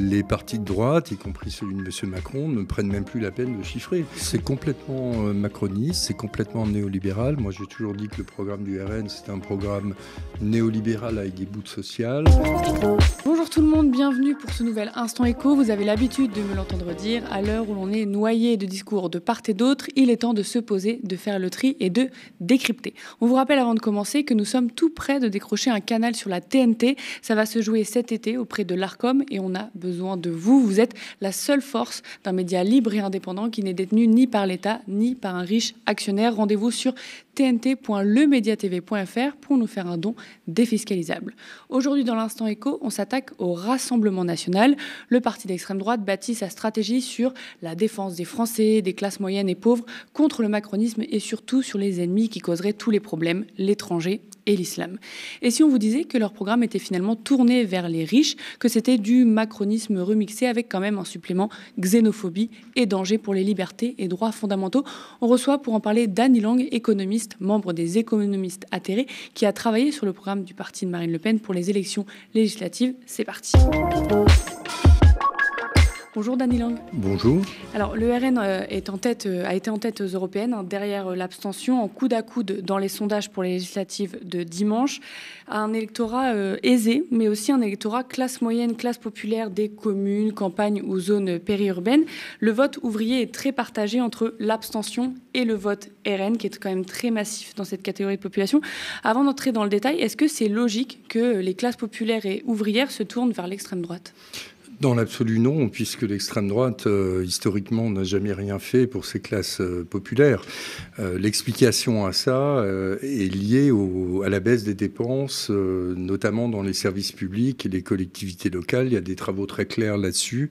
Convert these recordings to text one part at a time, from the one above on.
les partis de droite, y compris celui de M. Macron, ne prennent même plus la peine de chiffrer. C'est complètement macroniste, c'est complètement néolibéral. Moi, j'ai toujours dit que le programme du RN, c'est un programme néolibéral avec des bouts de social. Bonjour tout le monde, bienvenue pour ce nouvel Instant Écho. Vous avez l'habitude de me l'entendre dire, à l'heure où l'on est noyé de discours de part et d'autre, il est temps de se poser, de faire le tri et de décrypter. On vous rappelle avant de commencer que nous sommes tout près de décrocher un canal sur la TNT. Ça va se jouer cet été auprès de l'Arcom et on a besoin de vous. Vous êtes la seule force d'un média libre et indépendant qui n'est détenu ni par l'État ni par un riche actionnaire. Rendez-vous sur tnt.lemediatv.fr pour nous faire un don défiscalisable. Aujourd'hui, dans l'Instant Écho, on s'attaque au Rassemblement national. Le parti d'extrême droite bâtit sa stratégie sur la défense des Français, des classes moyennes et pauvres, contre le macronisme et surtout sur les ennemis qui causeraient tous les problèmes, l'étranger et l'islam. Et si on vous disait que leur programme était finalement tourné vers les riches, que c'était du macronisme remixé avec quand même un supplément xénophobie et danger pour les libertés et droits fondamentaux? On reçoit pour en parler Dany Lang, économiste, membre des économistes atterrés, qui a travaillé sur le programme du parti de Marine Le Pen pour les élections législatives. C'est parti. Bonjour Dany Lang. Bonjour. Alors le RN a été en tête aux européennes, derrière l'abstention, en coude à coude dans les sondages pour les législatives de dimanche. Un électorat aisé, mais aussi un électorat classe moyenne, classe populaire des communes, campagnes ou zones périurbaines. Le vote ouvrier est très partagé entre l'abstention et le vote RN, qui est quand même très massif dans cette catégorie de population. Avant d'entrer dans le détail, est-ce que c'est logique que les classes populaires et ouvrières se tournent vers l'extrême droite ? Dans l'absolu, non, puisque l'extrême droite, historiquement, n'a jamais rien fait pour ces classes populaires. L'explication à ça est liée à la baisse des dépenses, notamment dans les services publics et les collectivités locales. Il y a des travaux très clairs là-dessus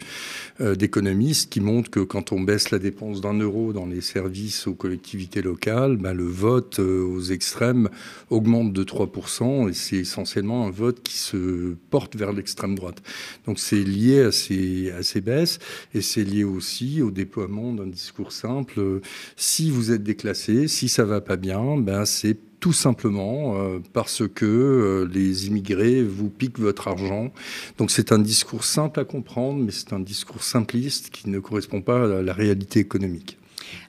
d'économistes qui montrent que quand on baisse la dépense d'€1 dans les services aux collectivités locales, le vote aux extrêmes augmente de 3%, et c'est essentiellement un vote qui se porte vers l'extrême droite. Donc c'est lié à ces baisses, et c'est lié aussi au déploiement d'un discours simple. Si vous êtes déclassé, si ça va pas bien, c'est tout simplement parce que les immigrés vous piquent votre argent. Donc c'est un discours simple à comprendre, mais c'est un discours simpliste qui ne correspond pas à la réalité économique.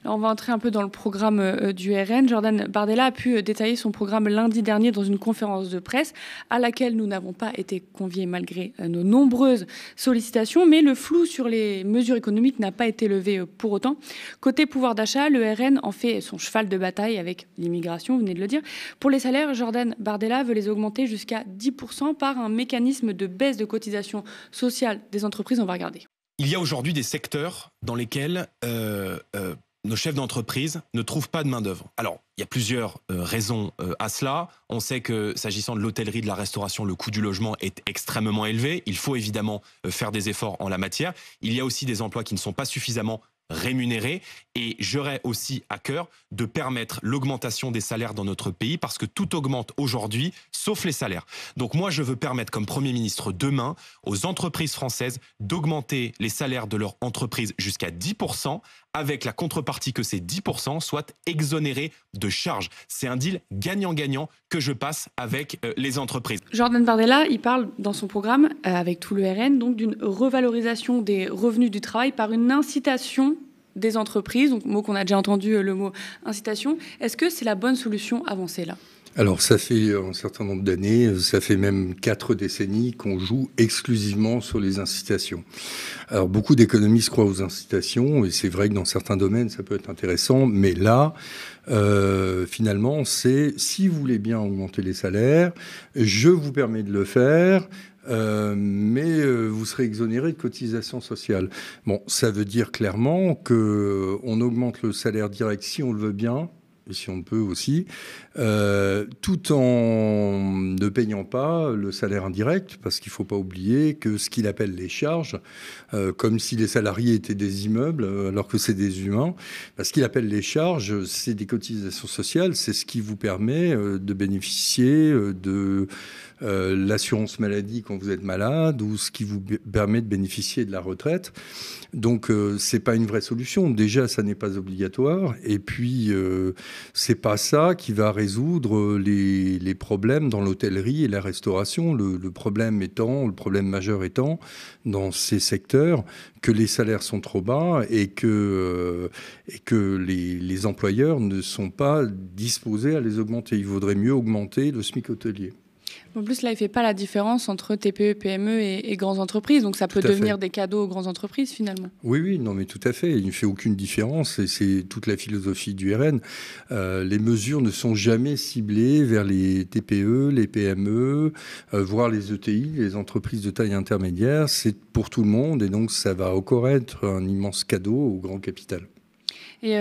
Alors on va entrer un peu dans le programme du RN. Jordan Bardella a pu détailler son programme lundi dernier dans une conférence de presse à laquelle nous n'avons pas été conviés malgré nos nombreuses sollicitations, mais le flou sur les mesures économiques n'a pas été levé pour autant. Côté pouvoir d'achat, le RN en fait son cheval de bataille avec l'immigration, vous venez de le dire. Pour les salaires, Jordan Bardella veut les augmenter jusqu'à 10% par un mécanisme de baisse de cotisation sociale des entreprises. On va regarder. Il y a aujourd'hui des secteurs dans lesquels nos chefs d'entreprise ne trouvent pas de main-d'œuvre. Alors, il y a plusieurs raisons à cela. On sait que, s'agissant de l'hôtellerie, de la restauration, le coût du logement est extrêmement élevé. Il faut évidemment faire des efforts en la matière. Il y a aussi des emplois qui ne sont pas suffisamment rémunérés, et j'aurais aussi à cœur de permettre l'augmentation des salaires dans notre pays, parce que tout augmente aujourd'hui, sauf les salaires. Donc moi, je veux permettre, comme Premier ministre demain, aux entreprises françaises d'augmenter les salaires de leur entreprise jusqu'à 10%, avec la contrepartie que ces 10% soient exonérés de charges. C'est un deal gagnant-gagnant que je passe avec les entreprises. Jordan Bardella, il parle dans son programme, avec tout le RN, donc d'une revalorisation des revenus du travail par une incitation des entreprises, donc mot qu'on a déjà entendu, le mot incitation. Est-ce que c'est la bonne solution avancée là ? Alors ça fait un certain nombre d'années, ça fait même 4 décennies qu'on joue exclusivement sur les incitations. Alors beaucoup d'économistes croient aux incitations, et c'est vrai que dans certains domaines ça peut être intéressant, mais là, finalement, c'est si vous voulez bien augmenter les salaires, je vous permets de le faire. Mais vous serez exonéré de cotisations sociales. Bon, ça veut dire clairement qu'on augmente le salaire direct si on le veut bien, et si on peut aussi, tout en ne payant pas le salaire indirect, parce qu'il ne faut pas oublier que ce qu'il appelle les charges, comme si les salariés étaient des immeubles, alors que c'est des humains, ce qu'il appelle les charges, c'est des cotisations sociales, c'est ce qui vous permet de bénéficier l'assurance maladie quand vous êtes malade ou ce qui vous permet de bénéficier de la retraite. Donc, c'est pas une vraie solution. Déjà, ça n'est pas obligatoire. Et puis, c'est pas ça qui va résoudre les problèmes dans l'hôtellerie et la restauration. Le problème majeur étant, dans ces secteurs, que les salaires sont trop bas et que les employeurs ne sont pas disposés à les augmenter. Il vaudrait mieux augmenter le SMIC hôtelier. En plus, là, il ne fait pas la différence entre TPE, PME et grandes entreprises. Donc, ça peut devenir des cadeaux aux grandes entreprises, finalement. Oui, non, mais tout à fait. Il ne fait aucune différence. Et c'est toute la philosophie du RN. Les mesures ne sont jamais ciblées vers les TPE, les PME, voire les ETI, les entreprises de taille intermédiaire. C'est pour tout le monde. Et donc, ça va encore être un immense cadeau au grand capital. Et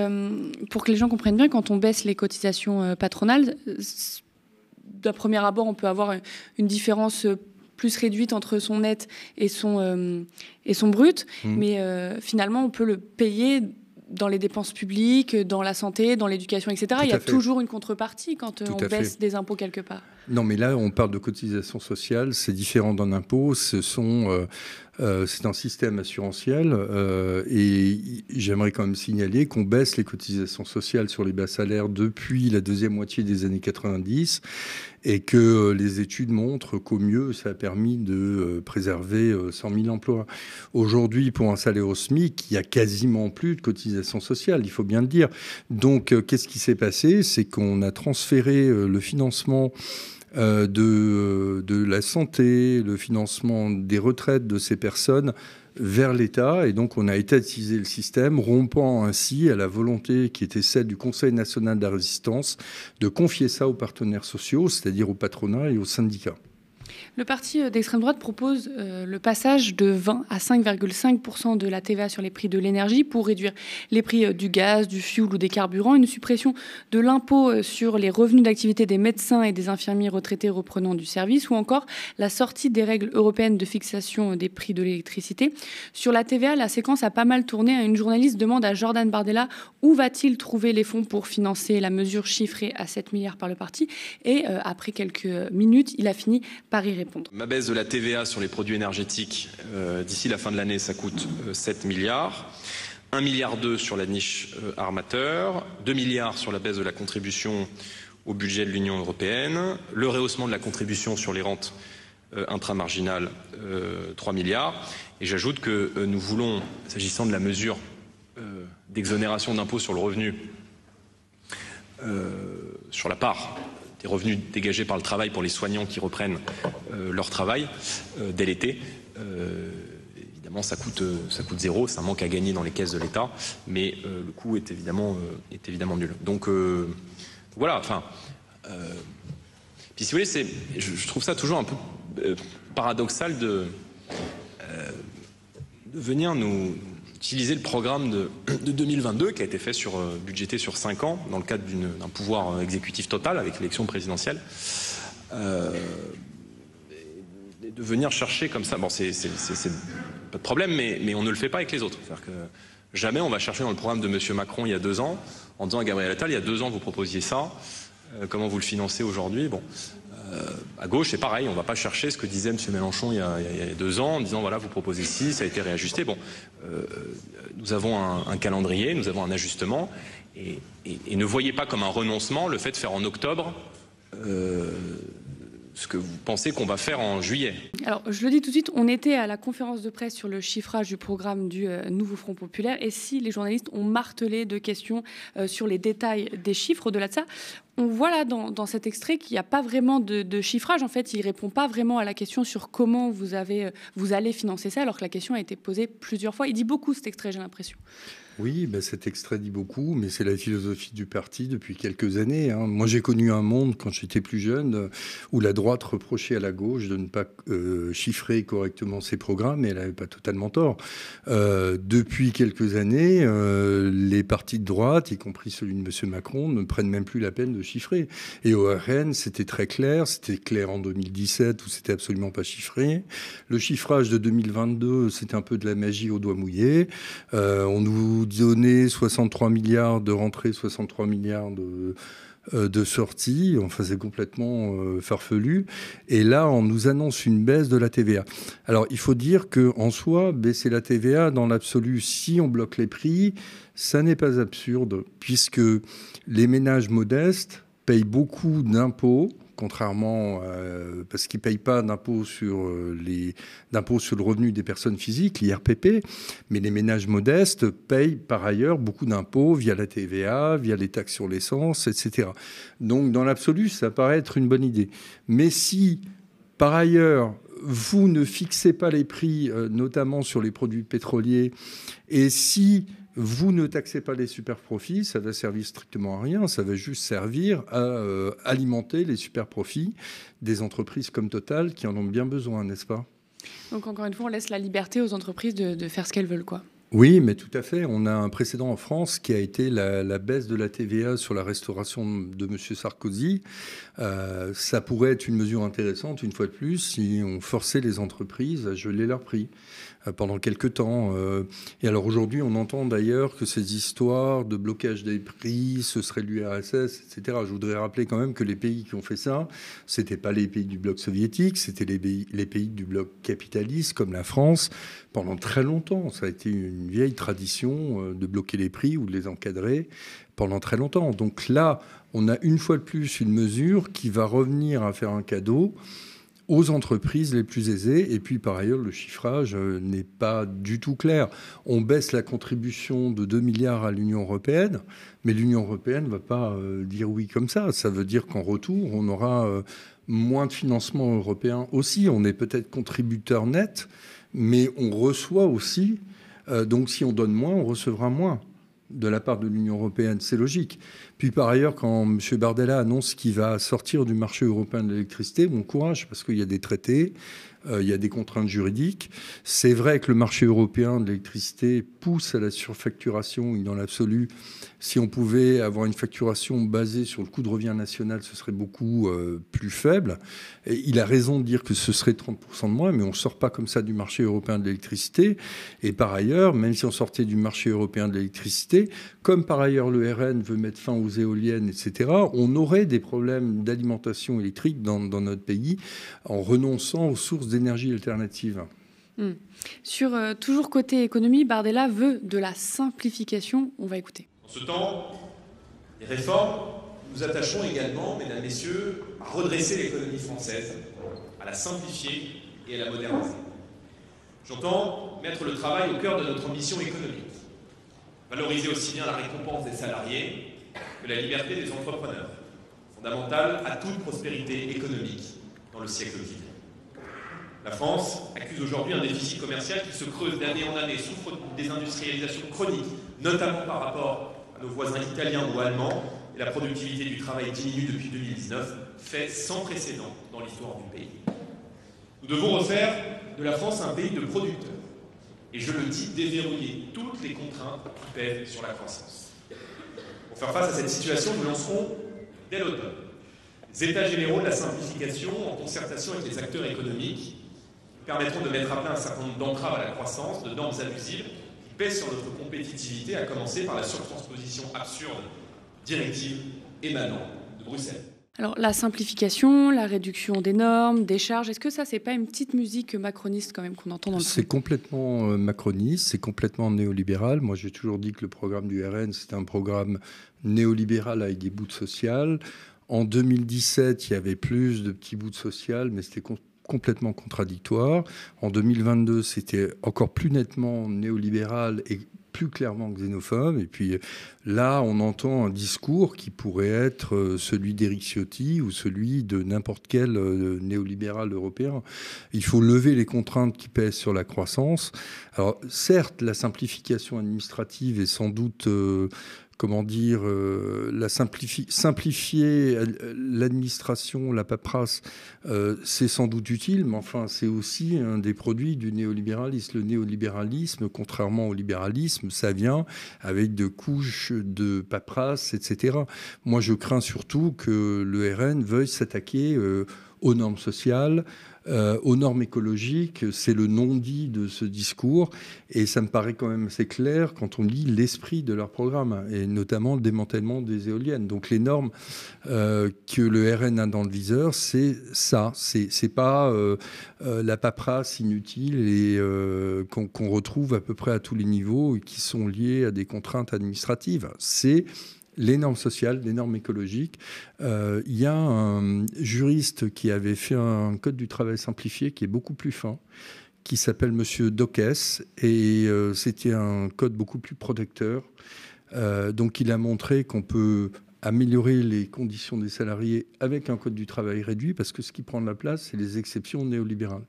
pour que les gens comprennent bien, quand on baisse les cotisations patronales, d'un premier abord, on peut avoir une différence plus réduite entre son net et son brut. Mais finalement, on peut le payer dans les dépenses publiques, dans la santé, dans l'éducation, etc. Il y a toujours une contrepartie quand on baisse des impôts quelque part. Non, mais là, on parle de cotisation sociale. C'est différent d'un impôt. C'est un système assurantiel. Et j'aimerais quand même signaler qu'on baisse les cotisations sociales sur les bas salaires depuis la deuxième moitié des années 90 et que les études montrent qu'au mieux, ça a permis de préserver 100 000 emplois. Aujourd'hui, pour un salaire au SMIC, il n'y a quasiment plus de cotisations sociales, il faut bien le dire. Donc, qu'est-ce qui s'est passé? C'est qu'on a transféré le financement de la santé, le financement des retraites de ces personnes vers l'État. Et donc, on a étatisé le système, rompant ainsi à la volonté qui était celle du Conseil national de la résistance de confier ça aux partenaires sociaux, c'est-à-dire au patronat et aux syndicats. Le parti d'extrême droite propose le passage de 20 à 5,5% de la TVA sur les prix de l'énergie pour réduire les prix du gaz, du fioul ou des carburants, une suppression de l'impôt sur les revenus d'activité des médecins et des infirmiers retraités reprenant du service, ou encore la sortie des règles européennes de fixation des prix de l'électricité. Sur la TVA, la séquence a pas mal tourné. Une journaliste demande à Jordan Bardella où va-t-il trouver les fonds pour financer la mesure chiffrée à 7 milliards par le parti. Et après quelques minutes, il a fini par y répondre. Ma baisse de la TVA sur les produits énergétiques, d'ici la fin de l'année, ça coûte 7 milliards. 1,2 milliard sur la niche armateur, 2 milliards sur la baisse de la contribution au budget de l'Union européenne, le rehaussement de la contribution sur les rentes intramarginales, 3 milliards. Et j'ajoute que nous voulons, s'agissant de la mesure d'exonération d'impôt sur le revenu, sur la part des revenus dégagés par le travail pour les soignants qui reprennent leur travail dès l'été. Évidemment, ça coûte zéro, c'est un manque à gagner dans les caisses de l'État, mais le coût est évidemment nul. Donc voilà, enfin... puis si vous voulez, je trouve ça toujours un peu paradoxal de venir nous utiliser le programme de 2022 qui a été fait budgété sur 5 ans dans le cadre d'un pouvoir exécutif total avec l'élection présidentielle, de venir chercher comme ça. Bon, c'est pas de problème, mais on ne le fait pas avec les autres. C'est-à-dire que jamais on va chercher dans le programme de M. Macron il y a 2 ans en disant à Gabriel Attal, il y a 2 ans vous proposiez ça, comment vous le financez aujourd'hui? Bon. À gauche, c'est pareil, on ne va pas chercher ce que disait M. Mélenchon il y a 2 ans en disant voilà, vous proposez ci, ça a été réajusté. Bon, nous avons un calendrier, nous avons un ajustement, et ne voyez pas comme un renoncement le fait de faire en octobre ce que vous pensez qu'on va faire en juillet. Alors, je le dis tout de suite, on était à la conférence de presse sur le chiffrage du programme du Nouveau Front Populaire, et si les journalistes ont martelé de questions sur les détails des chiffres, au-delà de ça, on voit là dans cet extrait qu'il n'y a pas vraiment de chiffrage. En fait, il ne répond pas vraiment à la question sur comment vous allez financer ça, alors que la question a été posée plusieurs fois. Il dit beaucoup cet extrait, j'ai l'impression. Oui, cet extrait dit beaucoup, mais c'est la philosophie du parti depuis quelques années. Moi, j'ai connu un monde, quand j'étais plus jeune, où la droite reprochait à la gauche de ne pas chiffrer correctement ses programmes, et elle n'avait pas totalement tort. Depuis quelques années, les partis de droite, y compris celui de M. Macron, ne prennent même plus la peine de chiffrer. Et au RN, c'était très clair. C'était clair en 2017, où c'était absolument pas chiffré. Le chiffrage de 2022, c'était un peu de la magie au doigt mouillé. On nous donner 63 milliards de rentrées, 63 milliards de sortie. Enfin, c'est complètement farfelu. Et là, on nous annonce une baisse de la TVA. Alors, il faut dire qu'en soi, baisser la TVA, dans l'absolu, si on bloque les prix, ça n'est pas absurde, puisque les ménages modestes payent beaucoup d'impôts, contrairement parce qu'ils ne payent pas d'impôts sur le revenu des personnes physiques, l'IRPP, mais les ménages modestes payent par ailleurs beaucoup d'impôts via la TVA, via les taxes sur l'essence, etc. Donc, dans l'absolu, ça paraît être une bonne idée. Mais si, par ailleurs, vous ne fixez pas les prix, notamment sur les produits pétroliers, et si vous ne taxez pas les super-profits, ça va servir strictement à rien. Ça va juste servir à alimenter les super-profits des entreprises comme Total qui en ont bien besoin, n'est-ce pas? Donc, encore une fois, on laisse la liberté aux entreprises de faire ce qu'elles veulent, quoi. Oui, mais tout à fait. On a un précédent en France qui a été la baisse de la TVA sur la restauration de M. Sarkozy. Ça pourrait être une mesure intéressante, une fois de plus, si on forçait les entreprises à geler leurs prix pendant quelques temps. Et alors aujourd'hui, on entend d'ailleurs que ces histoires de blocage des prix, ce serait l'URSS, etc. Je voudrais rappeler quand même que les pays qui ont fait ça, c'était pas les pays du bloc soviétique, c'était les pays du bloc capitaliste, comme la France. Pendant très longtemps, ça a été une vieille tradition de bloquer les prix ou de les encadrer pendant très longtemps. Donc là, on a une fois de plus une mesure qui va revenir à faire un cadeau aux entreprises les plus aisées. Et puis, par ailleurs, le chiffrage n'est pas du tout clair. On baisse la contribution de 2 milliards à l'Union européenne, mais l'Union européenne ne va pas dire oui comme ça. Ça veut dire qu'en retour, on aura moins de financement européen aussi. On est peut-être contributeur net, mais on reçoit aussi. Donc, si on donne moins, on recevra moins de la part de l'Union européenne. C'est logique. Puis par ailleurs, quand M. Bardella annonce qu'il va sortir du marché européen de l'électricité, bon courage, parce qu'il y a des traités, il y a des contraintes juridiques. C'est vrai que le marché européen de l'électricité pousse à la surfacturation. Et dans l'absolu, si on pouvait avoir une facturation basée sur le coût de revient national, ce serait beaucoup plus faible. Et il a raison de dire que ce serait 30% de moins, mais on ne sort pas comme ça du marché européen de l'électricité. Et par ailleurs, même si on sortait du marché européen de l'électricité, comme par ailleurs le RN veut mettre fin aux éoliennes, etc., on aurait des problèmes d'alimentation électrique dans notre pays en renonçant aux sources d'énergie alternatives. Sur toujours côté économie, Bardella veut de la simplification. On va écouter. En ce temps, les réformes, nous attachons également, mesdames, messieurs, à redresser l'économie française, à la simplifier et à la moderniser. J'entends mettre le travail au cœur de notre ambition économique, valoriser aussi bien la récompense des salariés que la liberté des entrepreneurs, fondamentale à toute prospérité économique dans le siècle qui vient. La France accuse aujourd'hui un déficit commercial qui se creuse d'année en année, souffre d'une désindustrialisation chronique, notamment par rapport à nos voisins italiens ou allemands, et la productivité du travail diminue depuis 2019, fait sans précédent dans l'histoire du pays. Nous devons refaire de la France un pays de producteurs, et je le dis, déverrouiller toutes les contraintes qui pèsent sur la croissance. Pour faire face à cette situation, nous lancerons dès l'automne des états généraux de la simplification en concertation avec les acteurs économiques qui permettront de mettre à plat un certain nombre d'entraves à la croissance, de normes abusives qui pèsent sur notre compétitivité, à commencer par la surtransposition absurde directives émanant de Bruxelles. Alors, la simplification, la réduction des normes, des charges, est-ce que ça, c'est pas une petite musique macroniste quand même qu'on entend dans le C'est complètement macroniste, c'est complètement néolibéral. Moi, j'ai toujours dit que le programme du RN, c'était un programme néolibéral avec des bouts de social. En 2017, il y avait plus de petits bouts de social, mais c'était complètement contradictoire. En 2022, c'était encore plus nettement néolibéral et plus clairement xénophobe. Et puis là, on entend un discours qui pourrait être celui d'Éric Ciotti ou celui de n'importe quel néolibéral européen. Il faut lever les contraintes qui pèsent sur la croissance. Alors certes, la simplification administrative est sans doute... simplifier l'administration, la paperasse, c'est sans doute utile, mais enfin, c'est aussi un des produits du néolibéralisme. Le néolibéralisme, contrairement au libéralisme, ça vient avec de couches de paperasse, etc. Moi, je crains surtout que le RN veuille s'attaquer aux normes sociales, aux normes écologiques. C'est le non-dit de ce discours. Et ça me paraît quand même assez clair quand on lit l'esprit de leur programme, et notamment le démantèlement des éoliennes. Donc les normes que le RN a dans le viseur, c'est ça. C'est pas la paperasse inutile et qu'on retrouve à peu près à tous les niveaux et qui sont liées à des contraintes administratives. C'est les normes sociales, les normes écologiques. Il y a un juriste qui avait fait un code du travail simplifié qui est beaucoup plus fin, qui s'appelle Monsieur Dockès, et c'était un code beaucoup plus protecteur. Donc il a montré qu'on peut améliorer les conditions des salariés avec un code du travail réduit, parce que ce qui prend de la place, c'est les exceptions néolibérales.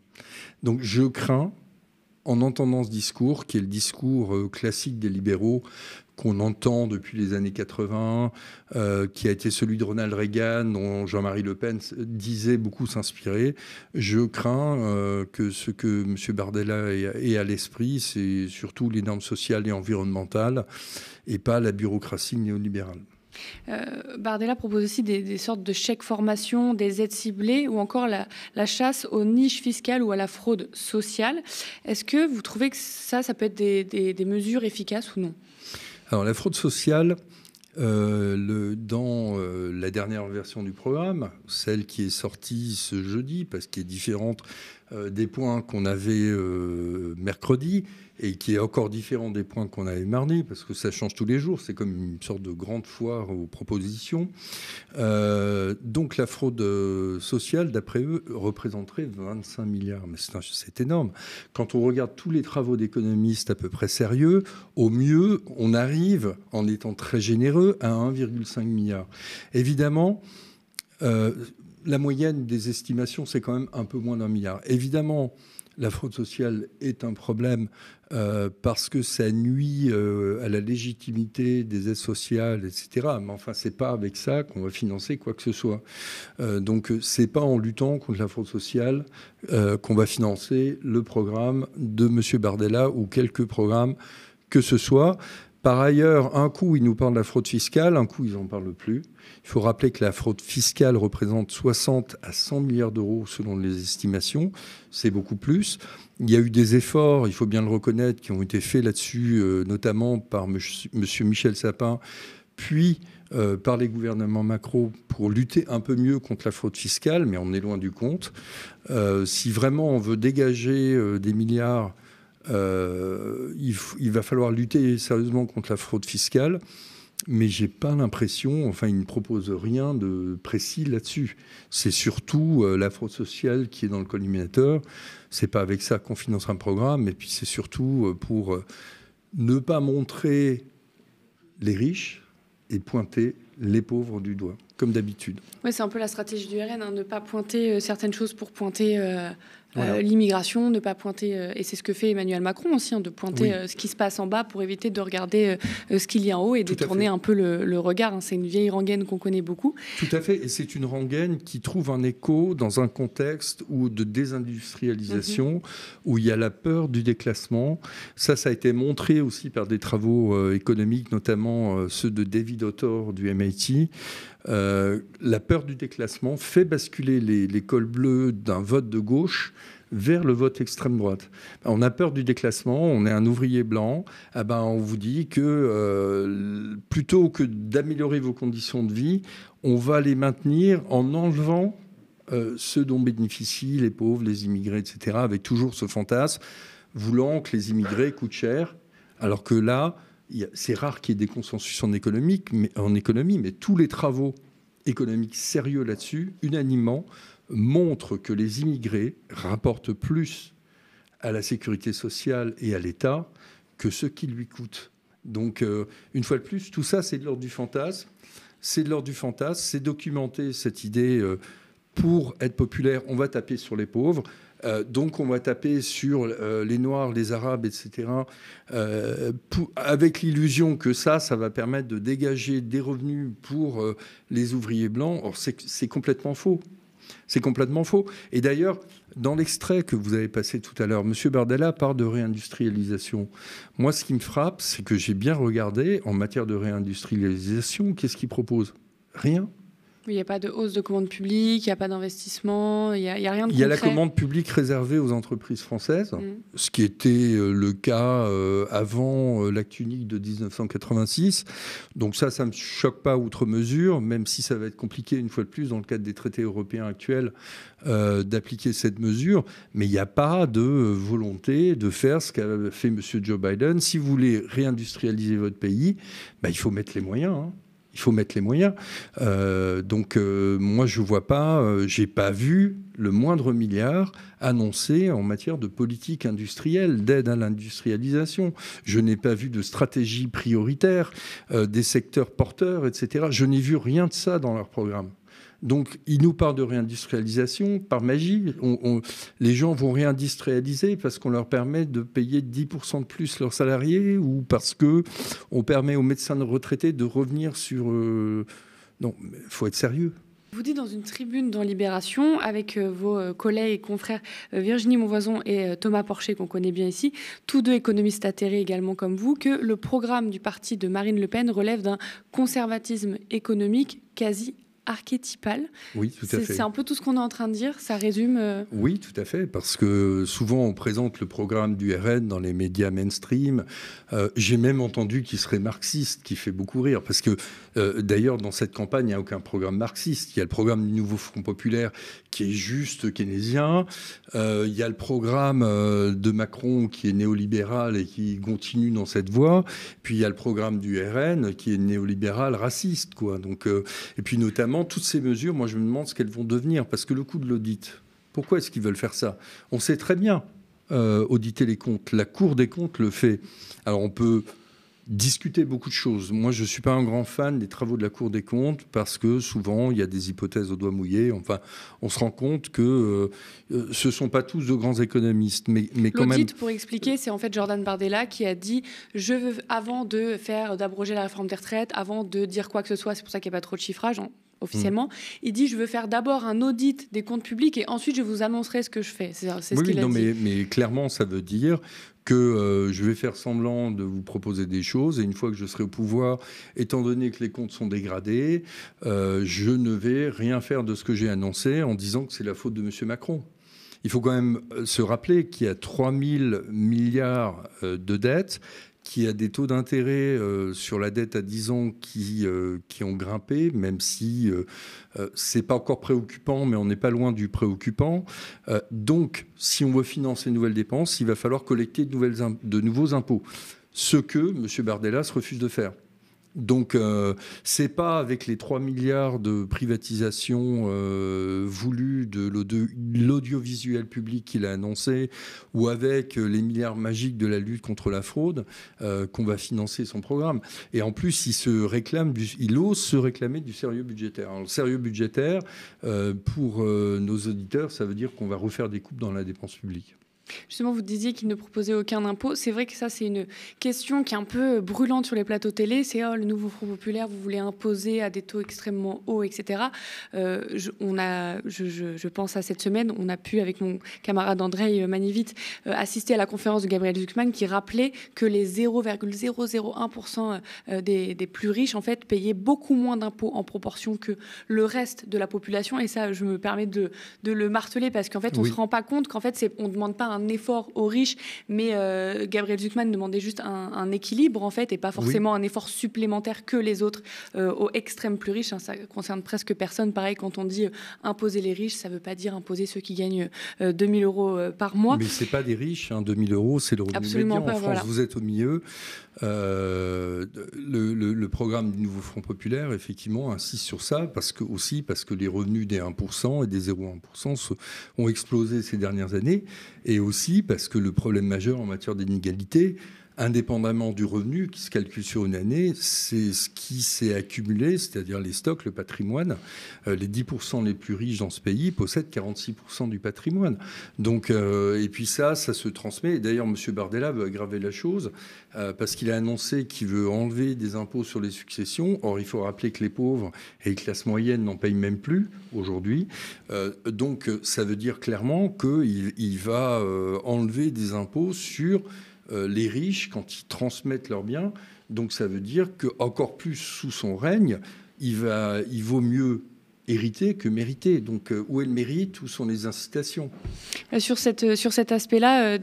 Donc je crains, en entendant ce discours, qui est le discours classique des libéraux, qu'on entend depuis les années 80, qui a été celui de Ronald Reagan, dont Jean-Marie Le Pen disait beaucoup s'inspirer. Je crains que ce que M. Bardella ait à l'esprit, c'est surtout les normes sociales et environnementales, et pas la bureaucratie néolibérale. Bardella propose aussi des sortes de chèques formation, des aides ciblées ou encore la chasse aux niches fiscales ou à la fraude sociale. Est-ce que vous trouvez que ça peut être des mesures efficaces ou non ? Alors la fraude sociale, dans la dernière version du programme, celle qui est sortie ce jeudi, parce qu'elle est différente des points qu'on avait mercredi, et qui est encore différent des points qu'on avait mardi, parce que ça change tous les jours. C'est comme une sorte de grande foire aux propositions. Donc la fraude sociale, d'après eux, représenterait 25 milliards. Mais c'est énorme. Quand on regarde tous les travaux d'économistes à peu près sérieux, au mieux, on arrive, en étant très généreux, à 1,5 milliard. Évidemment, la moyenne des estimations, c'est quand même un peu moins d'1 milliard. Évidemment, la fraude sociale est un problème parce que ça nuit à la légitimité des aides sociales, etc. Mais enfin, c'est pas avec ça qu'on va financer quoi que ce soit. Donc, c'est pas en luttant contre la fraude sociale qu'on va financer le programme de M. Bardella ou quelques programmes que ce soit. Par ailleurs, un coup, ils nous parlent de la fraude fiscale, un coup, ils n'en parlent plus. Il faut rappeler que la fraude fiscale représente 60 à 100 milliards d'euros selon les estimations. C'est beaucoup plus. Il y a eu des efforts, il faut bien le reconnaître, qui ont été faits là-dessus, notamment par M. Michel Sapin, puis par les gouvernements Macron pour lutter un peu mieux contre la fraude fiscale, mais on est loin du compte. Si vraiment on veut dégager des milliards, il va falloir lutter sérieusement contre la fraude fiscale, mais j'ai pas l'impression, enfin, ils ne proposent rien de précis là-dessus. C'est surtout la fraude sociale qui est dans le collimateur. C'est pas avec ça qu'on finance un programme, et puis c'est surtout pour ne pas montrer les riches et pointer les pauvres du doigt, comme d'habitude. Oui, c'est un peu la stratégie du RN, ne pas pointer certaines choses pour pointer Voilà. l'immigration, ne pas pointer, et c'est ce que fait Emmanuel Macron aussi, de pointer ce qui se passe en bas pour éviter de regarder ce qu'il y a en haut et de détourner un peu le regard. C'est une vieille rengaine qu'on connaît beaucoup. Tout à fait, et c'est une rengaine qui trouve un écho dans un contexte de désindustrialisation, où il y a la peur du déclassement. Ça a été montré aussi par des travaux économiques, notamment ceux de David Autor du MIT. La peur du déclassement fait basculer les cols bleus d'un vote de gauche vers le vote extrême droite. On a peur du déclassement, on est un ouvrier blanc, on vous dit que plutôt que d'améliorer vos conditions de vie, on va les maintenir en enlevant ceux dont bénéficient les pauvres, les immigrés, etc., avec toujours ce fantasme voulant que les immigrés coûtent cher, alors que là, c'est rare qu'il y ait des consensus en économie, mais tous les travaux économiques sérieux là-dessus, unanimement, montrent que les immigrés rapportent plus à la sécurité sociale et à l'État que ce qui lui coûte. Donc, une fois de plus, tout ça, c'est de l'ordre du fantasme. C'est de l'ordre du fantasme. C'est documenter cette idée pour être populaire, on va taper sur les pauvres. Donc on va taper sur les Noirs, les Arabes, etc., avec l'illusion que ça va permettre de dégager des revenus pour les ouvriers blancs. Or, c'est complètement faux. C'est complètement faux. Et d'ailleurs, dans l'extrait que vous avez passé tout à l'heure, M. Bardella parle de réindustrialisation. Moi, ce qui me frappe, c'est que j'ai bien regardé, en matière de réindustrialisation, qu'est-ce qu'il propose ? Rien. Oui, il n'y a pas de hausse de commande publique, il n'y a pas d'investissement, il n'y a rien de concret. Il y a la commande publique réservée aux entreprises françaises, ce qui était le cas avant l'acte unique de 1986. Donc ça ne me choque pas outre mesure, même si ça va être compliqué, une fois de plus, dans le cadre des traités européens actuels, d'appliquer cette mesure. Mais il n'y a pas de volonté de faire ce qu'a fait M. Joe Biden. Si vous voulez réindustrialiser votre pays, il faut mettre les moyens, hein. Il faut mettre les moyens. Moi, je ne vois pas, j'ai pas vu le moindre milliard annoncé en matière de politique industrielle, d'aide à l'industrialisation. Je n'ai pas vu de stratégie prioritaire, des secteurs porteurs, etc. Je n'ai vu rien de ça dans leur programme. Donc, ils nous parlent de réindustrialisation par magie. Les gens vont réindustrialiser parce qu'on leur permet de payer 10% de plus leurs salariés ou parce qu'on permet aux médecins de retraités de revenir sur... Non, il faut être sérieux. Vous dites dans une tribune dans Libération, avec vos collègues et confrères Virginie Monvoisin et Thomas Porcher, qu'on connaît bien ici, tous deux économistes atterrés également comme vous, que le programme du parti de Marine Le Pen relève d'un conservatisme économique quasi archétypal. Oui, tout à fait. C'est un peu tout ce qu'on est en train de dire, ça résume... Oui, tout à fait, parce que souvent on présente le programme du RN dans les médias mainstream. J'ai même entendu qu'il serait marxiste, qui fait beaucoup rire, parce que d'ailleurs dans cette campagne, il n'y a aucun programme marxiste. Il y a le programme du Nouveau Front Populaire qui est juste keynésien. Il y a le programme de Macron qui est néolibéral et qui continue dans cette voie. Puis il y a le programme du RN qui est néolibéral raciste, quoi. Donc, et puis notamment toutes ces mesures, moi je me demande ce qu'elles vont devenir, parce que le coût de l'audit, pourquoi est-ce qu'ils veulent faire ça? On sait très bien auditer les comptes. La Cour des comptes le fait. Alors on peut discuter beaucoup de choses. Moi, je ne suis pas un grand fan des travaux de la Cour des comptes parce que souvent, il y a des hypothèses au doigt mouillé. Enfin, on se rend compte que ce ne sont pas tous de grands économistes. Mais quand même... L'audit, pour expliquer, c'est en fait Jordan Bardella qui a dit « Je veux, avant d'abroger la réforme des retraites, avant de dire quoi que ce soit, c'est pour ça qu'il n'y a pas trop de chiffrage, officiellement, il dit « Je veux faire d'abord un audit des comptes publics et ensuite je vous annoncerai ce que je fais. » C'est ce qu'il a dit. Mais clairement, ça veut dire que je vais faire semblant de vous proposer des choses et une fois que je serai au pouvoir, étant donné que les comptes sont dégradés, je ne vais rien faire de ce que j'ai annoncé en disant que c'est la faute de M. Macron. Il faut quand même se rappeler qu'il y a 3 000 milliards de dettes, qui a des taux d'intérêt sur la dette à 10 ans qui ont grimpé, même si c'est pas encore préoccupant, mais on n'est pas loin du préoccupant. Donc, si on veut financer de nouvelles dépenses, il va falloir collecter de nouveaux impôts, ce que M. Bardella se refuse de faire. Donc, c'est pas avec les 3 milliards de privatisation voulue de l'audiovisuel public qu'il a annoncé ou avec les milliards magiques de la lutte contre la fraude qu'on va financer son programme. Et en plus, il ose se réclamer du sérieux budgétaire. Alors, le sérieux budgétaire, pour nos auditeurs, ça veut dire qu'on va refaire des coupes dans la dépense publique. Justement, vous disiez qu'il ne proposait aucun impôt. C'est vrai que ça, c'est une question qui est un peu brûlante sur les plateaux télé. C'est le nouveau Front populaire, vous voulez imposer à des taux extrêmement hauts, etc. Je pense à cette semaine, on a pu, avec mon camarade Andrei Manivit, assister à la conférence de Gabriel Zucman qui rappelait que les 0,001% des plus riches, en fait, payaient beaucoup moins d'impôts en proportion que le reste de la population. Et ça, je me permets de le marteler parce qu'en fait, on ne se rend pas compte qu'en fait, on ne demande pas un effort aux riches, mais Gabriel Zucman demandait juste un équilibre en fait, et pas forcément un effort supplémentaire que les autres aux extrêmes plus riches. Ça concerne presque personne. Pareil, quand on dit imposer les riches, ça ne veut pas dire imposer ceux qui gagnent 2 000 € par mois. Mais c'est pas des riches, 2 000 €, c'est le revenu médian. En France, voilà. Vous êtes au milieu. Le programme du Nouveau Front populaire, effectivement, insiste sur ça, parce que les revenus des 1% et des 0,1% ont explosé ces dernières années, et aussi parce que le problème majeur en matière d'inégalité, indépendamment du revenu qui se calcule sur une année, c'est ce qui s'est accumulé, c'est-à-dire les stocks, le patrimoine. Les 10% les plus riches dans ce pays possèdent 46% du patrimoine. Donc, et puis ça se transmet. Et d'ailleurs, M. Bardella veut aggraver la chose parce qu'il a annoncé qu'il veut enlever des impôts sur les successions. Or, il faut rappeler que les pauvres et les classes moyennes n'en payent même plus aujourd'hui. Donc, ça veut dire clairement qu'il va enlever des impôts sur les riches quand ils transmettent leurs biens. Donc ça veut dire qu'encore plus sous son règne, il vaut mieux hérité que mérité. Donc, où est le mérite? Où sont les incitations? Sur cet aspect-là,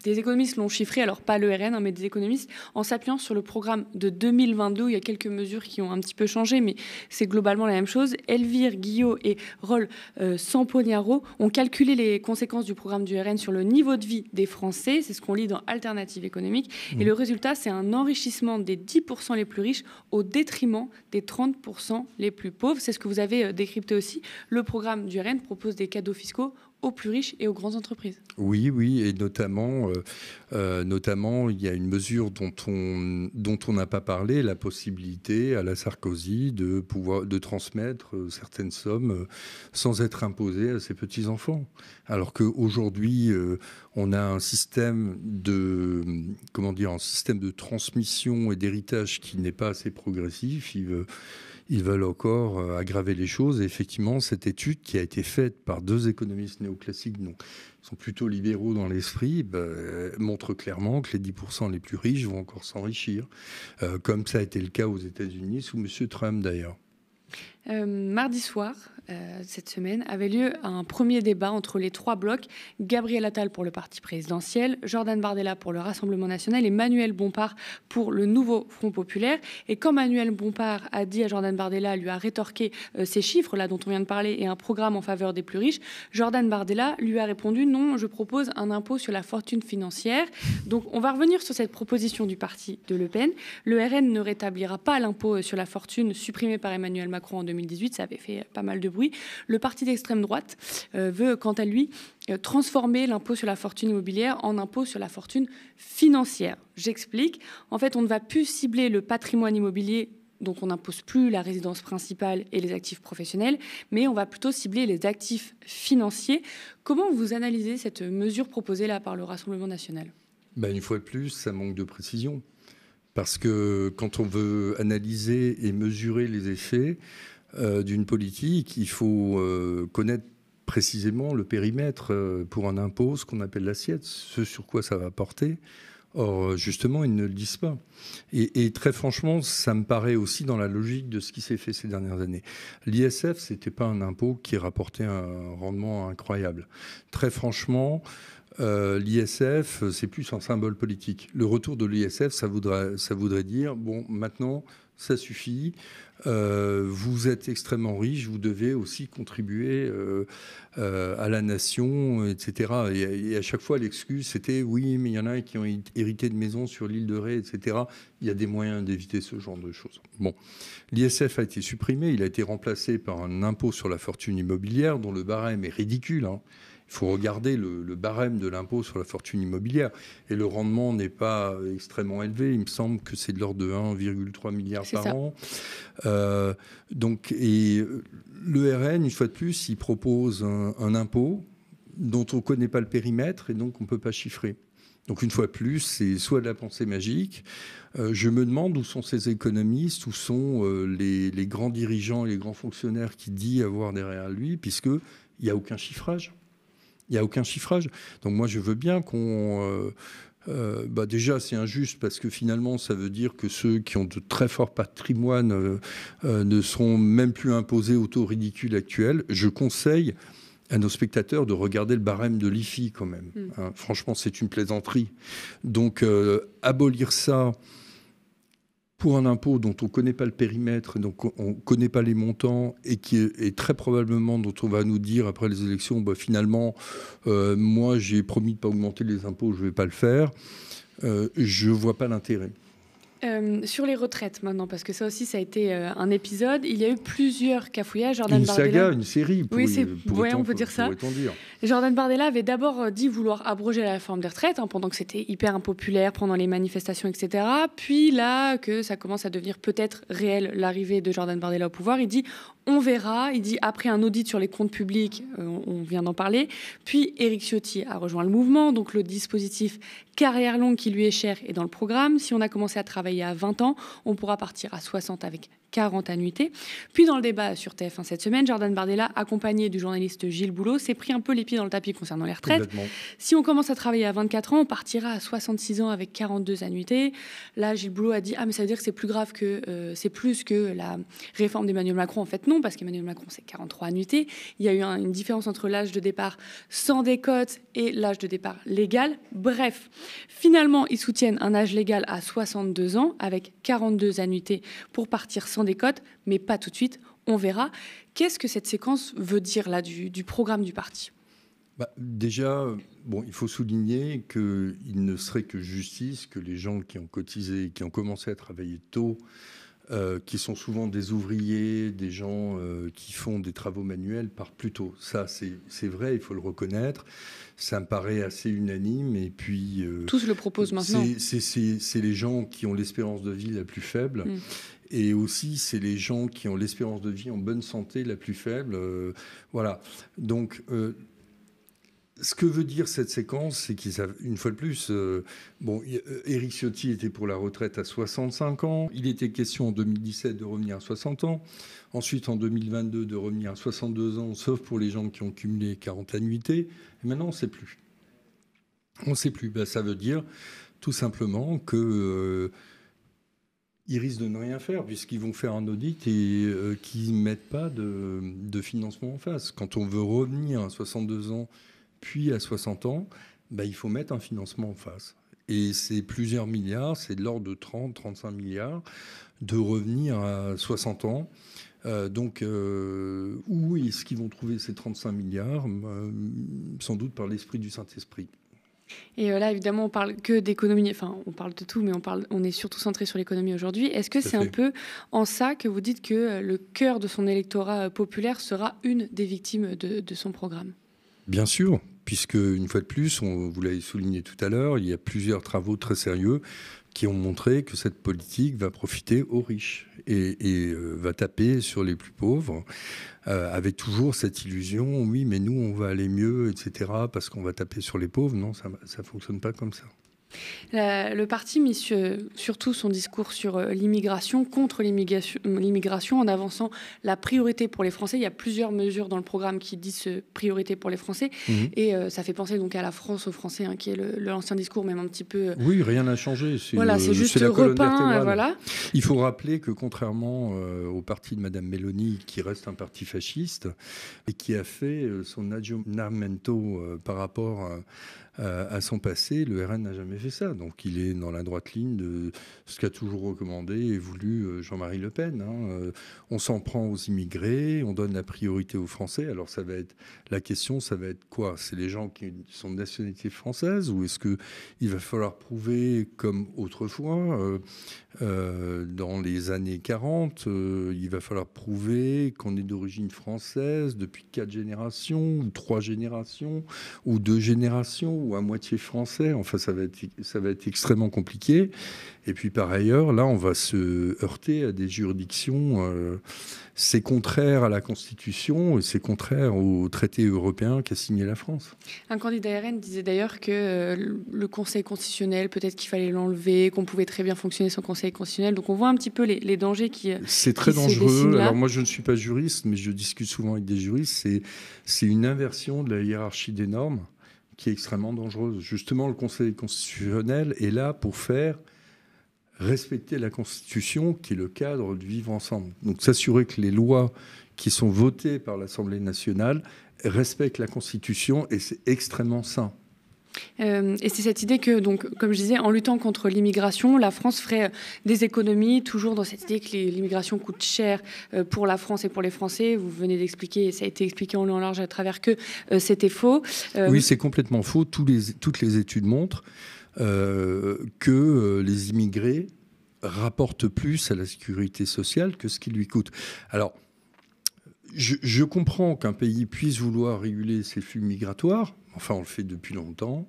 des économistes l'ont chiffré, alors pas l'ERN, mais des économistes, en s'appuyant sur le programme de 2022, où il y a quelques mesures qui ont un petit peu changé, mais c'est globalement la même chose. Elvire Guillot et Rolf Sampognaro ont calculé les conséquences du programme du RN sur le niveau de vie des Français. C'est ce qu'on lit dans Alternative économique. Et le résultat, c'est un enrichissement des 10% les plus riches au détriment des 30% les plus pauvres. C'est ce que vous avez décrypté aussi. Le programme du RN propose des cadeaux fiscaux aux plus riches et aux grandes entreprises. Oui, et notamment, il y a une mesure dont on n'a pas parlé, la possibilité à la Sarkozy de transmettre certaines sommes sans être imposées à ses petits-enfants. Alors qu'aujourd'hui, on a un système de transmission et d'héritage qui n'est pas assez progressif. Ils veulent encore aggraver les choses. Et effectivement, cette étude qui a été faite par 2 économistes néoclassiques, donc, sont plutôt libéraux dans l'esprit, montre clairement que les 10% les plus riches vont encore s'enrichir, comme ça a été le cas aux États-Unis sous M. Trump d'ailleurs. Mardi soir, cette semaine, avait lieu un premier débat entre les 3 blocs, Gabriel Attal pour le parti présidentiel, Jordan Bardella pour le Rassemblement national et Manuel Bompard pour le nouveau Front populaire. Et quand Manuel Bompard a dit à Jordan Bardella, lui a rétorqué ces chiffres là dont on vient de parler et un programme en faveur des plus riches, Jordan Bardella lui a répondu non, je propose un impôt sur la fortune financière. Donc on va revenir sur cette proposition du parti de Le Pen. Le RN ne rétablira pas l'impôt sur la fortune supprimé par Emmanuel Macron en 2018, ça avait fait pas mal de bruit. Le parti d'extrême droite veut, quant à lui, transformer l'impôt sur la fortune immobilière en impôt sur la fortune financière. J'explique. En fait, on ne va plus cibler le patrimoine immobilier, donc on n'impose plus la résidence principale et les actifs professionnels, mais on va plutôt cibler les actifs financiers. Comment vous analysez cette mesure proposée là par le Rassemblement national ? Une fois de plus, ça manque de précision. Parce que quand on veut analyser et mesurer les effets d'une politique, il faut connaître précisément le périmètre pour un impôt, ce qu'on appelle l'assiette, ce sur quoi ça va porter. Or, justement, ils ne le disent pas. Et très franchement, ça me paraît aussi dans la logique de ce qui s'est fait ces dernières années. L'ISF, ce n'était pas un impôt qui rapportait un rendement incroyable. Très franchement, l'ISF, c'est plus un symbole politique. Le retour de l'ISF, ça voudrait dire, bon, maintenant, ça suffit, vous êtes extrêmement riche, vous devez aussi contribuer à la nation, etc. Et à chaque fois, l'excuse, c'était, oui, mais il y en a qui ont hérité de maisons sur l'île de Ré, etc. Il y a des moyens d'éviter ce genre de choses. Bon, l'ISF a été supprimé, il a été remplacé par un impôt sur la fortune immobilière, dont le barème est ridicule, hein. Il faut regarder le barème de l'impôt sur la fortune immobilière. Et le rendement n'est pas extrêmement élevé. Il me semble que c'est de l'ordre de 1,3 milliard par an. Et le RN, une fois de plus, il propose un impôt dont on ne connaît pas le périmètre et donc on ne peut pas chiffrer. Donc une fois de plus, c'est soit de la pensée magique. Je me demande où sont ces économistes, où sont les grands dirigeants et les grands fonctionnaires qui disent avoir derrière lui, puisqu'il n'y a aucun chiffrage. Il n'y a aucun chiffrage. Donc moi, je veux bien qu'on... déjà, c'est injuste parce que finalement, ça veut dire que ceux qui ont de très forts patrimoines ne seront même plus imposés au taux ridicule actuel. Je conseille à nos spectateurs de regarder le barème de l'IFI quand même. Hein. Franchement, c'est une plaisanterie. Donc, abolir ça pour un impôt dont on ne connaît pas le périmètre, donc on ne connaît pas les montants, et qui est très probablement dont on va nous dire après les élections, finalement, moi j'ai promis de ne pas augmenter les impôts, je ne vais pas le faire, je ne vois pas l'intérêt. Sur les retraites maintenant, parce que ça aussi, ça a été un épisode. Il y a eu plusieurs cafouillages. Jordan Bardella, saga, une série. On peut dire ça. Jordan Bardella avait d'abord dit vouloir abroger la réforme des retraites, pendant que c'était hyper impopulaire, pendant les manifestations, etc. Puis là, que ça commence à devenir peut-être réel, l'arrivée de Jordan Bardella au pouvoir, il dit on verra. Il dit après un audit sur les comptes publics, on vient d'en parler. Puis Éric Ciotti a rejoint le mouvement, donc le dispositif carrière longue qui lui est chère est dans le programme. Si on a commencé à travailler à 20 ans, on pourra partir à 60 avec 40 annuités. Puis dans le débat sur TF1 cette semaine, Jordan Bardella, accompagné du journaliste Gilles Boulot, s'est pris un peu les pieds dans le tapis concernant les retraites. Si on commence à travailler à 24 ans, on partira à 66 ans avec 42 annuités. Là, Gilles Boulot a dit « Ah, mais ça veut dire que c'est plus grave que... c'est plus que la réforme d'Emmanuel Macron. » En fait, non, parce qu'Emmanuel Macron, c'est 43 annuités. Il y a eu une différence entre l'âge de départ sans décote et l'âge de départ légal. Bref, finalement, ils soutiennent un âge légal à 62 ans avec 42 annuités pour partir sans décote, mais pas tout de suite, on verra. Qu'est-ce que cette séquence veut dire là du programme du parti ? Déjà, il faut souligner qu'il ne serait que justice que les gens qui ont cotisé, qui ont commencé à travailler tôt, qui sont souvent des ouvriers, des gens qui font des travaux manuels, partent plus tôt. Ça, c'est vrai, il faut le reconnaître. Ça me paraît assez unanime. Et puis, tous le proposent maintenant. C'est les gens qui ont l'espérance de vie la plus faible. Et aussi, c'est les gens qui ont l'espérance de vie en bonne santé la plus faible. Voilà. Donc, ce que veut dire cette séquence, c'est qu'une fois de plus, Éric Ciotti était pour la retraite à 65 ans. Il était question en 2017 de revenir à 60 ans. Ensuite, en 2022, de revenir à 62 ans, sauf pour les gens qui ont cumulé 40 annuités. Et maintenant, on ne sait plus. On ne sait plus. Ça veut dire tout simplement que... ils risquent de ne rien faire puisqu'ils vont faire un audit et qu'ils ne mettent pas de financement en face. Quand on veut revenir à 62 ans, puis à 60 ans, il faut mettre un financement en face. Et c'est plusieurs milliards, c'est de l'ordre de 30-35 milliards de revenir à 60 ans. Donc, où est-ce qu'ils vont trouver ces 35 milliards ? Sans doute par l'esprit du Saint-Esprit. Et là, évidemment, on parle que d'économie. Enfin, on parle de tout, mais on est surtout centré sur l'économie aujourd'hui. Est-ce que c'est un peu en ça que vous dites que le cœur de son électorat populaire sera une des victimes de son programme ? Bien sûr, puisque, une fois de plus, vous l'avez souligné tout à l'heure, il y a plusieurs travaux très sérieux qui ont montré que cette politique va profiter aux riches et va taper sur les plus pauvres, avec toujours cette illusion, oui, mais nous, on va aller mieux, etc., parce qu'on va taper sur les pauvres. Non, ça ne fonctionne pas comme ça. Le parti mise surtout son discours sur l'immigration, contre l'immigration, en avançant la priorité pour les Français. Il y a plusieurs mesures dans le programme qui disent priorité pour les Français. Et ça fait penser donc à la France aux Français, qui est l'ancien discours, même un petit peu... Oui, rien n'a changé. C'est juste la colonne repeint. vertébrale. Voilà. Il faut rappeler que contrairement au parti de Mme Meloni, qui reste un parti fasciste, et qui a fait son aggiornamento par rapport à son passé, le RN n'a jamais fait ça. Donc il est dans la droite ligne de ce qu'a toujours recommandé et voulu Jean-Marie Le Pen. On s'en prend aux immigrés, on donne la priorité aux Français. Alors la question, ça va être quoi ? C'est les gens qui sont de nationalité française, ou est-ce qu'il va falloir prouver, comme autrefois, dans les années 40, il va falloir prouver qu'on est d'origine française depuis 4 générations, ou 3 générations, ou 2 générations, ou à moitié français. Enfin, ça va être extrêmement compliqué. Et puis, par ailleurs, là, on va se heurter à des juridictions. C'est contraire à la Constitution et c'est contraire au traité européen qu'a signé la France. Un candidat RN disait d'ailleurs que le Conseil constitutionnel, peut-être qu'il fallait l'enlever, qu'on pouvait très bien fonctionner sans Conseil constitutionnel. Donc, on voit un petit peu les dangers qui c'est très dangereux. Alors, moi, je ne suis pas juriste, mais je discute souvent avec des juristes. C'est une inversion de la hiérarchie des normes qui est extrêmement dangereuse. Justement, le Conseil constitutionnel est là pour faire respecter la Constitution, qui est le cadre du vivre ensemble. Donc, s'assurer que les lois qui sont votées par l'Assemblée nationale respectent la Constitution, et c'est extrêmement sain. Et c'est cette idée que, donc, comme je disais, en luttant contre l'immigration, la France ferait des économies, toujours dans cette idée que l'immigration coûte cher pour la France et pour les Français. Vous venez d'expliquer, et ça a été expliqué en long et en large à travers que c'était faux. Oui, c'est complètement faux. Toutes les études montrent que les immigrés rapportent plus à la sécurité sociale que ce qui lui coûte. Alors, je comprends qu'un pays puisse vouloir réguler ses flux migratoires. Enfin, on le fait depuis longtemps.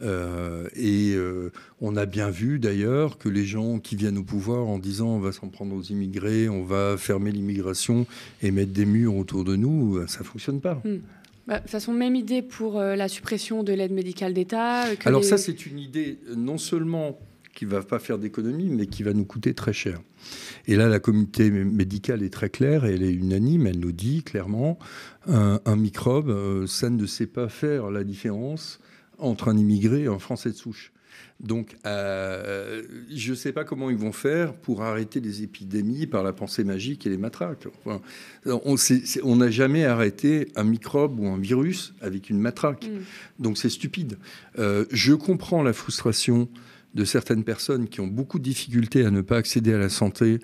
On a bien vu d'ailleurs que les gens qui viennent au pouvoir en disant on va s'en prendre aux immigrés, on va fermer l'immigration et mettre des murs autour de nous, ça ne fonctionne pas. De toute façon, même idée pour la suppression de l'aide médicale d'État. Alors ça, c'est une idée non seulement qui ne va pas faire d'économie, mais qui va nous coûter très cher. Et là, la communauté médicale est très claire, et elle est unanime, elle nous dit clairement, un microbe, ça ne sait pas faire la différence entre un immigré et un Français de souche. Donc, je ne sais pas comment ils vont faire pour arrêter les épidémies par la pensée magique et les matraques. Enfin, on n'a jamais arrêté un microbe ou un virus avec une matraque. Donc, c'est stupide. Je comprends la frustration de certaines personnes qui ont beaucoup de difficultés à ne pas accéder à la santé,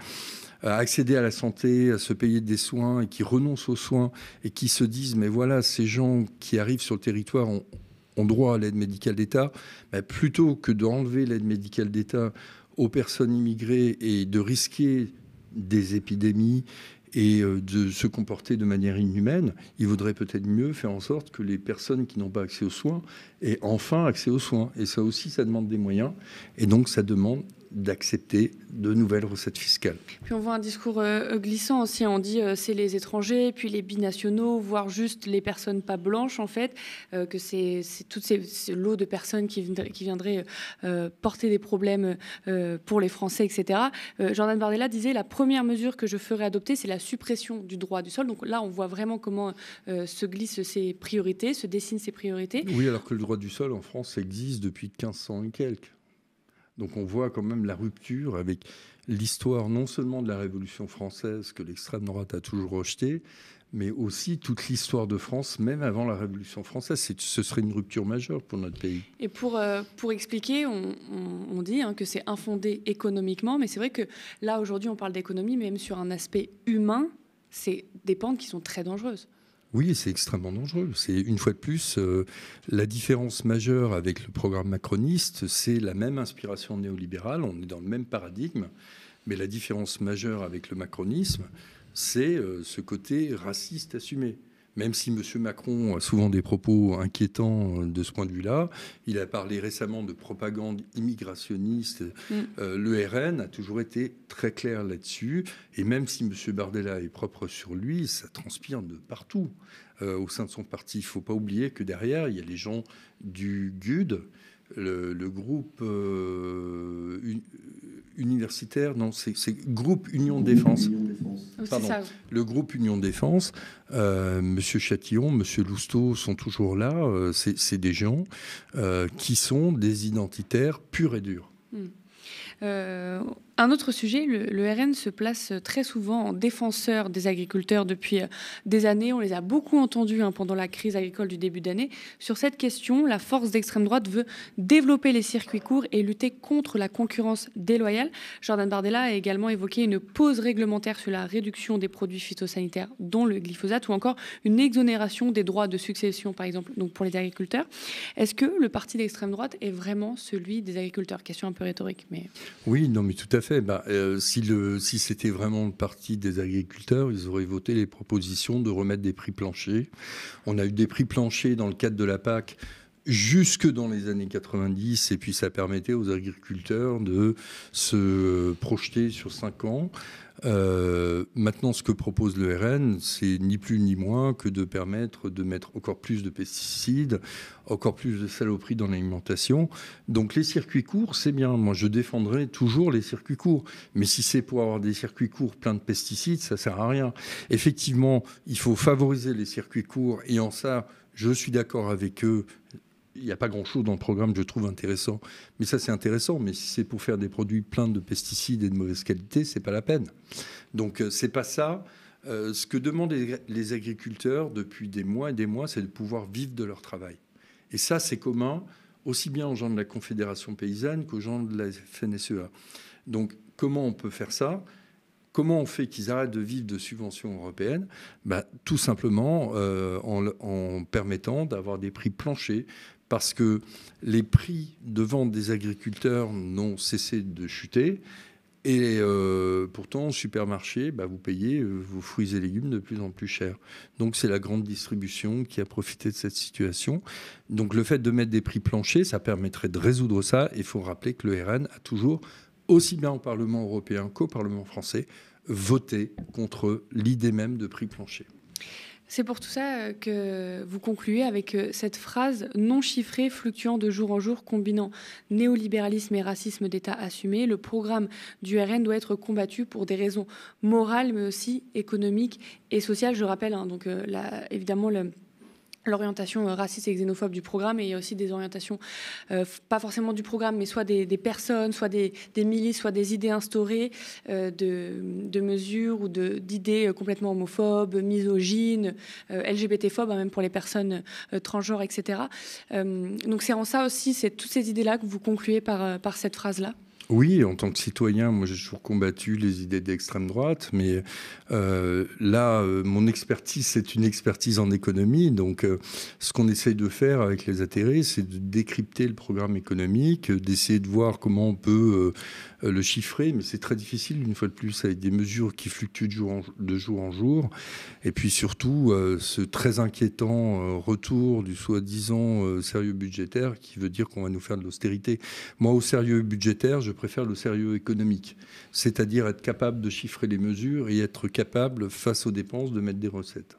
à se payer des soins, et qui renoncent aux soins et qui se disent « mais voilà, ces gens qui arrivent sur le territoire ont droit à l'aide médicale d'État », plutôt que d'enlever l'aide médicale d'État aux personnes immigrées et de risquer des épidémies et de se comporter de manière inhumaine, il vaudrait peut-être mieux faire en sorte que les personnes qui n'ont pas accès aux soins aient enfin accès aux soins. Et ça aussi, ça demande des moyens. Et donc, ça demande d'accepter de nouvelles recettes fiscales. Puis on voit un discours glissant aussi. On dit c'est les étrangers, puis les binationaux, voire juste les personnes pas blanches, en fait, que c'est toutes ces lots de personnes qui viendraient porter des problèmes pour les Français, etc. Jordan Bardella disait la première mesure que je ferai adopter, c'est la suppression du droit du sol. Donc là, on voit vraiment comment se glissent ses priorités, se dessinent ses priorités. Oui, alors que le droit du sol en France existe depuis 1500 et quelques. Donc on voit quand même la rupture avec l'histoire non seulement de la Révolution française que l'extrême droite a toujours rejetée, mais aussi toute l'histoire de France, même avant la Révolution française. Ce serait une rupture majeure pour notre pays. Et pour expliquer, on dit que c'est infondé économiquement, mais c'est vrai que là, aujourd'hui, on parle d'économie, mais même sur un aspect humain, c'est des pentes qui sont très dangereuses. Oui, c'est extrêmement dangereux. C'est une fois de plus la différence majeure avec le programme macroniste, c'est la même inspiration néolibérale, on est dans le même paradigme, mais la différence majeure avec le macronisme, c'est ce côté raciste assumé. Même si M. Macron a souvent des propos inquiétants de ce point de vue-là, il a parlé récemment de propagande immigrationniste. Le RN a toujours été très clair là-dessus. Et même si M. Bardella est propre sur lui, ça transpire de partout au sein de son parti. Il ne faut pas oublier que derrière, il y a les gens du GUD, le groupe universitaire, non, c'est groupe Union Défense. Pardon, ça. Le groupe Union Défense, Monsieur Chatillon, Monsieur Lousteau sont toujours là. C'est des gens qui sont des identitaires purs et durs. Un autre sujet, le RN se place très souvent en défenseur des agriculteurs depuis des années. On les a beaucoup entendus pendant la crise agricole du début d'année. Sur cette question, la force d'extrême droite veut développer les circuits courts et lutter contre la concurrence déloyale. Jordan Bardella a également évoqué une pause réglementaire sur la réduction des produits phytosanitaires, dont le glyphosate, ou encore une exonération des droits de succession, par exemple, donc pour les agriculteurs. Est-ce que le parti d'extrême droite est vraiment celui des agriculteurs? Question un peu rhétorique, mais... Oui, non, mais tout à fait. Si c'était vraiment le parti des agriculteurs, ils auraient voté les propositions de remettre des prix planchers. On a eu des prix planchers dans le cadre de la PAC jusque dans les années 90, et puis ça permettait aux agriculteurs de se projeter sur 5 ans. Maintenant, ce que propose le RN, c'est ni plus ni moins que de permettre de mettre encore plus de pesticides, encore plus de saloperies dans l'alimentation. Donc les circuits courts, c'est bien. Moi, je défendrai toujours les circuits courts. Mais si c'est pour avoir des circuits courts pleins de pesticides, ça sert à rien. Effectivement, il faut favoriser les circuits courts, et en ça, je suis d'accord avec eux. Il n'y a pas grand-chose dans le programme que je trouve intéressant. Mais ça, c'est intéressant. Mais si c'est pour faire des produits pleins de pesticides et de mauvaise qualité, ce n'est pas la peine. Donc, ce n'est pas ça. Ce que demandent les agriculteurs depuis des mois et des mois, c'est de pouvoir vivre de leur travail. Et ça, c'est commun aussi bien aux gens de la Confédération paysanne qu'aux gens de la FNSEA. Donc, comment on peut faire ça ? Comment on fait qu'ils arrêtent de vivre de subventions européennes ? Tout simplement en permettant d'avoir des prix planchers, parce que les prix de vente des agriculteurs n'ont cessé de chuter. Et pourtant, au supermarché, vous payez vos fruits et légumes de plus en plus cher. Donc, c'est la grande distribution qui a profité de cette situation. Donc, le fait de mettre des prix planchers, ça permettrait de résoudre ça. Il faut rappeler que le RN a toujours, aussi bien au Parlement européen qu'au Parlement français, voté contre l'idée même de prix plancher. C'est pour tout ça que vous concluez avec cette phrase non chiffrée, fluctuant de jour en jour, combinant néolibéralisme et racisme d'État assumé. Le programme du RN doit être combattu pour des raisons morales, mais aussi économiques et sociales. Je rappelle, évidemment, l'orientation raciste et xénophobe du programme, et il y a aussi des orientations, pas forcément du programme, mais soit des personnes, soit des milices, soit des idées instaurées, de mesures ou d'idées complètement homophobes, misogynes, LGBT-phobes, même pour les personnes transgenres, etc. Donc c'est en ça aussi, c'est toutes ces idées-là que vous concluez par cette phrase-là. Oui, en tant que citoyen, moi j'ai toujours combattu les idées d'extrême droite, mais mon expertise, c'est une expertise en économie. Donc ce qu'on essaye de faire avec les atterrés, c'est de décrypter le programme économique, d'essayer de voir comment on peut le chiffrer, mais c'est très difficile, une fois de plus, avec des mesures qui fluctuent de jour en jour. Et puis surtout, ce très inquiétant retour du soi-disant sérieux budgétaire qui veut dire qu'on va nous faire de l'austérité. Moi, au sérieux budgétaire, je préfère le sérieux économique, c'est-à-dire être capable de chiffrer les mesures et être capable, face aux dépenses, de mettre des recettes.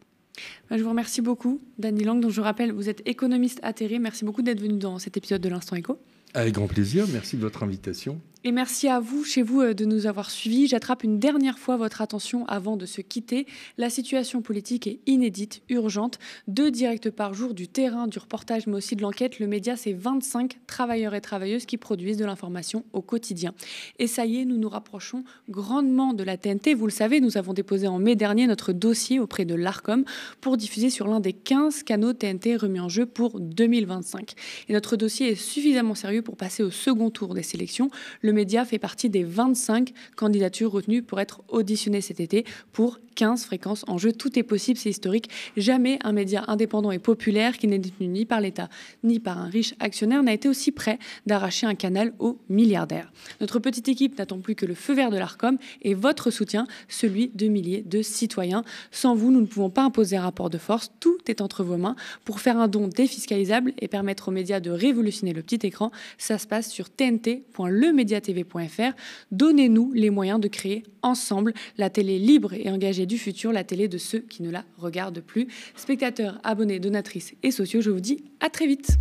Je vous remercie beaucoup, Dany Lang, dont je rappelle, vous êtes économiste atterré. Merci beaucoup d'être venu dans cet épisode de l'Instant Éco. Avec grand plaisir, merci de votre invitation. Et merci à vous, chez vous, de nous avoir suivis. J'attrape une dernière fois votre attention avant de se quitter. La situation politique est inédite, urgente. 2 directs par jour du terrain, du reportage, mais aussi de l'enquête. Le média, c'est 25 travailleurs et travailleuses qui produisent de l'information au quotidien. Et ça y est, nous nous rapprochons grandement de la TNT. Vous le savez, nous avons déposé en mai dernier notre dossier auprès de l'Arcom pour diffuser sur l'un des 15 canaux TNT remis en jeu pour 2025. Et notre dossier est suffisamment sérieux pour passer au second tour des sélections. Le média fait partie des 25 candidatures retenues pour être auditionnées cet été pour 15 fréquences en jeu. Tout est possible, c'est historique. Jamais un média indépendant et populaire qui n'est détenu ni par l'État ni par un riche actionnaire n'a été aussi près d'arracher un canal aux milliardaires. Notre petite équipe n'attend plus que le feu vert de l'Arcom et votre soutien, celui de milliers de citoyens. Sans vous, nous ne pouvons pas imposer un rapport de force. Tout est entre vos mains. Pour faire un don défiscalisable et permettre aux médias de révolutionner le petit écran, ça se passe sur tnt.lemediatv.fr. Donnez-nous les moyens de créer ensemble la télé libre et engagée du futur, la télé de ceux qui ne la regardent plus. Spectateurs, abonnés, donatrices et sociaux, je vous dis à très vite.